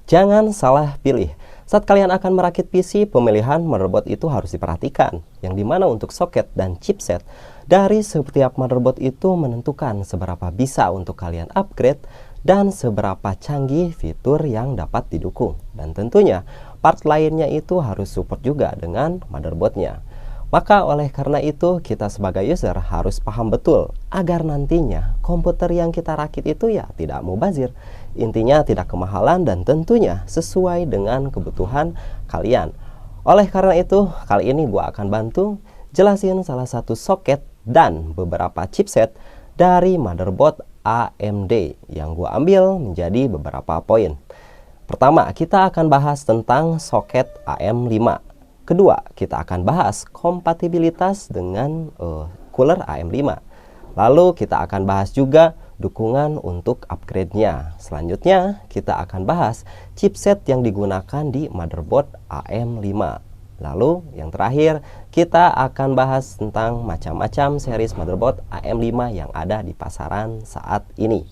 Jangan salah pilih. Saat kalian akan merakit PC, pemilihan motherboard itu harus diperhatikan, yang dimana untuk soket dan chipset dari setiap motherboard itu menentukan seberapa bisa untuk kalian upgrade dan seberapa canggih fitur yang dapat didukung. Dan tentunya part lainnya itu harus support juga dengan motherboardnya. Maka oleh karena itu kita sebagai user harus paham betul agar nantinya komputer yang kita rakit itu ya tidak mubazir. Intinya tidak kemahalan dan tentunya sesuai dengan kebutuhan kalian. Oleh karena itu kali ini gua akan bantu jelasin salah satu soket dan beberapa chipset dari motherboard AMD yang gua ambil menjadi beberapa poin. Pertama, kita akan bahas tentang soket AM5. Kedua, kita akan bahas kompatibilitas dengan cooler AM5. Lalu kita akan bahas juga dukungan untuk upgrade-nya. Selanjutnya, kita akan bahas chipset yang digunakan di motherboard AM5. Lalu, yang terakhir, kita akan bahas tentang macam-macam series motherboard AM5 yang ada di pasaran saat ini.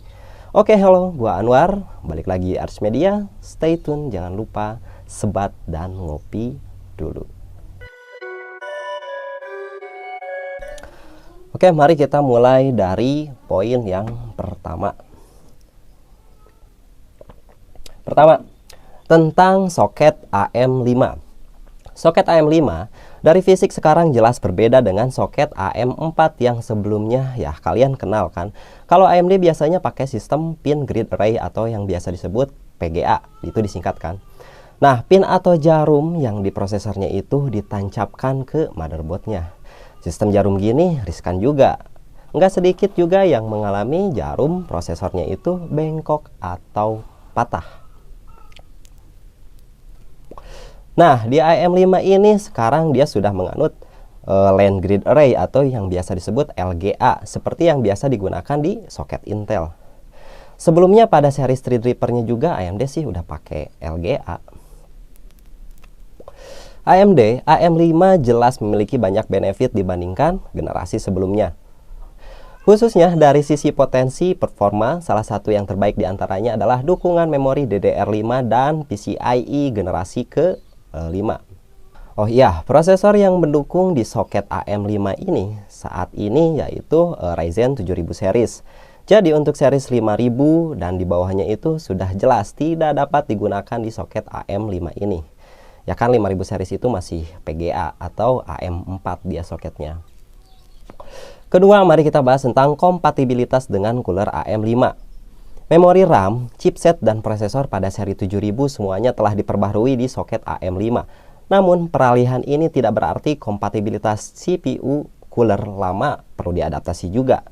Oke, halo, gua Anwar. Balik lagi Arch Media. Stay tune, jangan lupa sebat dan ngopi dulu. Oke, mari kita mulai dari poin yang pertama. Tentang soket AM5. Soket AM5 dari fisik sekarang jelas berbeda dengan soket AM4 yang sebelumnya ya kalian kenal kan. Kalau AMD biasanya pakai sistem pin grid array atau yang biasa disebut PGA, itu disingkatkan. Nah, pin atau jarum yang di prosesornya itu ditancapkan ke motherboardnya. Sistem jarum gini riskan juga. Nggak sedikit juga yang mengalami jarum prosesornya itu bengkok atau patah. Nah, di AM5 ini sekarang dia sudah menganut Line Grid Array atau yang biasa disebut LGA, seperti yang biasa digunakan di soket Intel. Sebelumnya pada seri Threadripper-nya juga AMD sih udah pakai LGA. AMD AM5 jelas memiliki banyak benefit dibandingkan generasi sebelumnya. Khususnya dari sisi potensi performa, salah satu yang terbaik diantaranya adalah dukungan memori DDR5 dan PCIe generasi ke-5. Oh iya, prosesor yang mendukung di soket AM5 ini saat ini yaitu Ryzen 7000 series. Jadi untuk series 5000 dan di bawahnya itu sudah jelas tidak dapat digunakan di soket AM5 ini. Ya kan 5000 series itu masih PGA atau AM4 dia soketnya. Kedua, mari kita bahas tentang kompatibilitas dengan cooler AM5. Memori RAM, chipset, dan prosesor pada seri 7000 semuanya telah diperbaharui di soket AM5. Namun peralihan ini tidak berarti kompatibilitas CPU cooler lama perlu diadaptasi juga.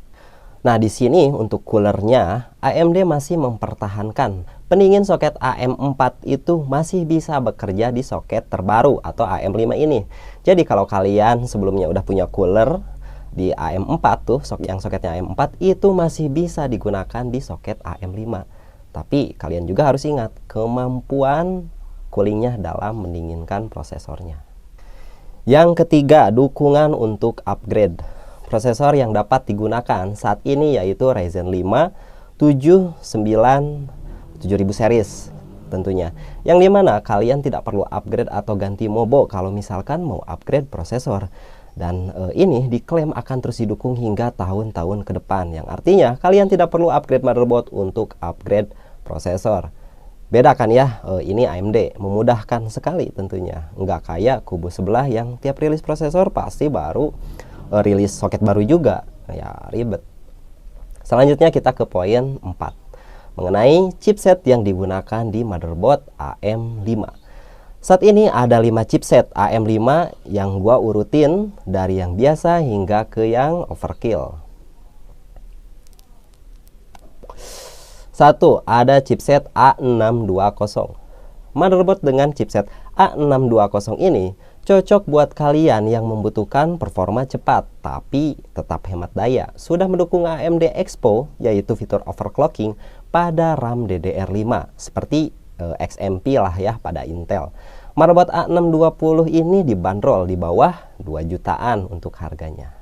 Nah, di sini untuk coolernya AMD masih mempertahankan pendingin soket AM4 itu masih bisa bekerja di soket terbaru atau AM5 ini. Jadi kalau kalian sebelumnya udah punya cooler di AM4 tuh, yang soketnya AM4 itu masih bisa digunakan di soket AM5. Tapi kalian juga harus ingat kemampuan coolingnya dalam mendinginkan prosesornya. Yang ketiga, dukungan untuk upgrade. Prosesor yang dapat digunakan saat ini yaitu Ryzen 5 7000 series tentunya. Yang dimana kalian tidak perlu upgrade atau ganti mobo kalau misalkan mau upgrade prosesor. Dan ini diklaim akan terus didukung hingga tahun-tahun ke depan. Yang artinya kalian tidak perlu upgrade motherboard untuk upgrade prosesor. Beda kan ya, ini AMD memudahkan sekali tentunya. Nggak kayak kubu sebelah yang tiap rilis prosesor pasti baru rilis soket baru juga, ya ribet. Selanjutnya kita ke poin 4 mengenai chipset yang digunakan di motherboard AM5. Saat ini ada 5 chipset AM5 yang gua urutin dari yang biasa hingga ke yang overkill. 1. Ada chipset A620. Motherboard dengan chipset A620 ini cocok buat kalian yang membutuhkan performa cepat tapi tetap hemat daya. Sudah mendukung AMD Expo yaitu fitur overclocking pada RAM DDR5 seperti XMP lah ya pada Intel. Motherboard A620 ini dibanderol di bawah 2 jutaan untuk harganya.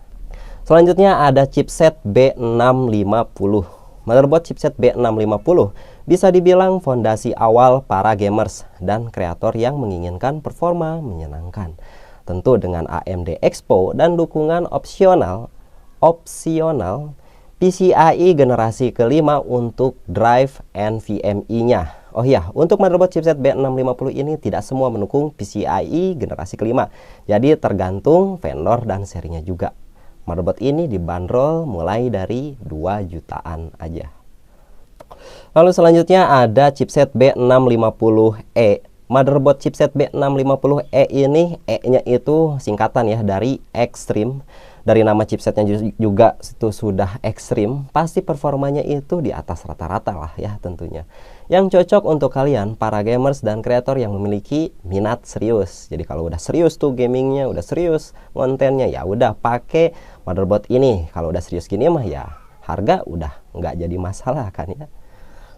Selanjutnya ada chipset B650. Motherboard chipset B650 Bisa dibilang fondasi awal para gamers dan kreator yang menginginkan performa menyenangkan. Tentu dengan AMD Expo dan dukungan opsional PCIe generasi kelima untuk drive NVMe-nya. Oh ya, untuk motherboard chipset B650 ini tidak semua mendukung PCIe generasi kelima. Jadi tergantung vendor dan serinya juga. Motherboard ini dibanderol mulai dari 2 jutaan aja. Lalu selanjutnya ada chipset B650E. Motherboard chipset B650E ini E-nya itu singkatan ya dari Extreme. Dari nama chipsetnya juga itu sudah ekstrim, pasti performanya itu di atas rata-rata lah ya tentunya. Yang cocok untuk kalian para gamers dan kreator yang memiliki minat serius. Jadi kalau udah serius tuh gamingnya, udah serius kontennya, ya udah pakai motherboard ini. Kalau udah serius gini mah ya harga udah nggak jadi masalah kan ya.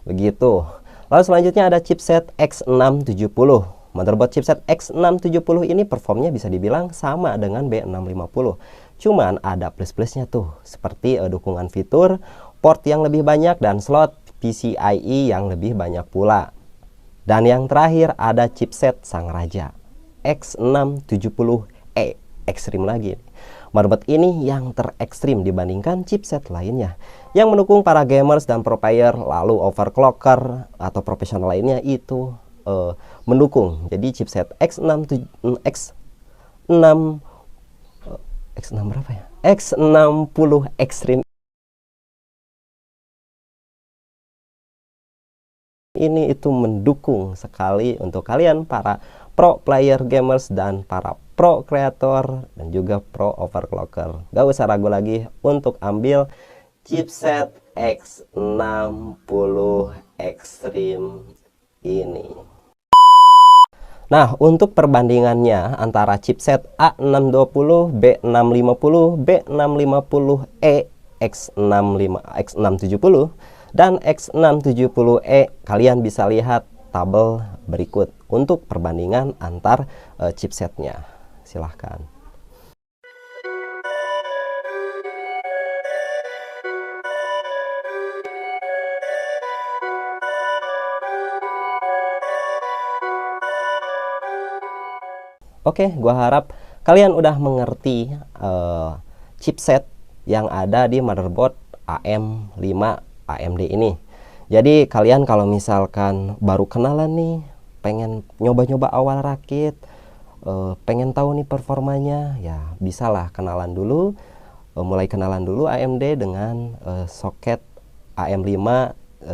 Begitu. Lalu selanjutnya ada chipset X670. Motherboard chipset X670 ini performnya bisa dibilang sama dengan B650. Cuman ada plus-plusnya tuh, seperti dukungan fitur, port yang lebih banyak, dan slot PCIe yang lebih banyak pula. Dan yang terakhir ada chipset sang raja, X670E, ekstrim lagi. Motherboard ini yang terekstrim dibandingkan chipset lainnya, yang mendukung para gamers dan pro player, lalu overclocker atau profesional lainnya itu mendukung. Jadi chipset X6 berapa ya? X60 Extreme ini itu mendukung sekali untuk kalian para pro player gamers dan para pro kreator dan juga pro overclocker. Gak usah ragu lagi untuk ambil chipset X60 Extreme ini. Nah, untuk perbandingannya antara chipset A620, B650, B650E, X670, dan X670E, kalian bisa lihat tabel berikut untuk perbandingan antar chipsetnya. Silahkan. Oke, gua harap kalian udah mengerti chipset yang ada di motherboard AM5 AMD ini. Jadi kalian kalau misalkan baru kenalan nih, pengen nyoba-nyoba awal rakit, pengen tahu nih performanya, ya bisalah kenalan dulu, mulai kenalan dulu AMD dengan soket AM5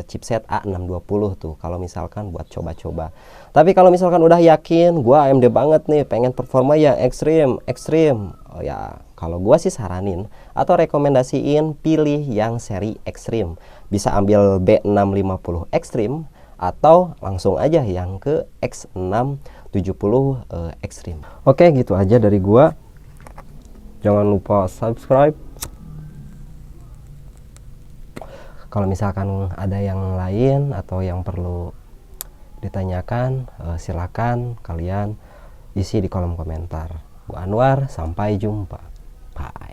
chipset A620 tuh kalau misalkan buat coba-coba. Tapi kalau misalkan udah yakin gua AMD banget nih, pengen performa yang ekstrim, oh ya kalau gua sih saranin atau rekomendasiin pilih yang seri ekstrim. Bisa ambil B650 ekstrim atau langsung aja yang ke X670 ekstrim. Oke, gitu aja dari gua. Jangan lupa subscribe. Kalau misalkan ada yang lain atau yang perlu ditanyakan, silakan kalian isi di kolom komentar. Gua Anwar, sampai jumpa. Bye.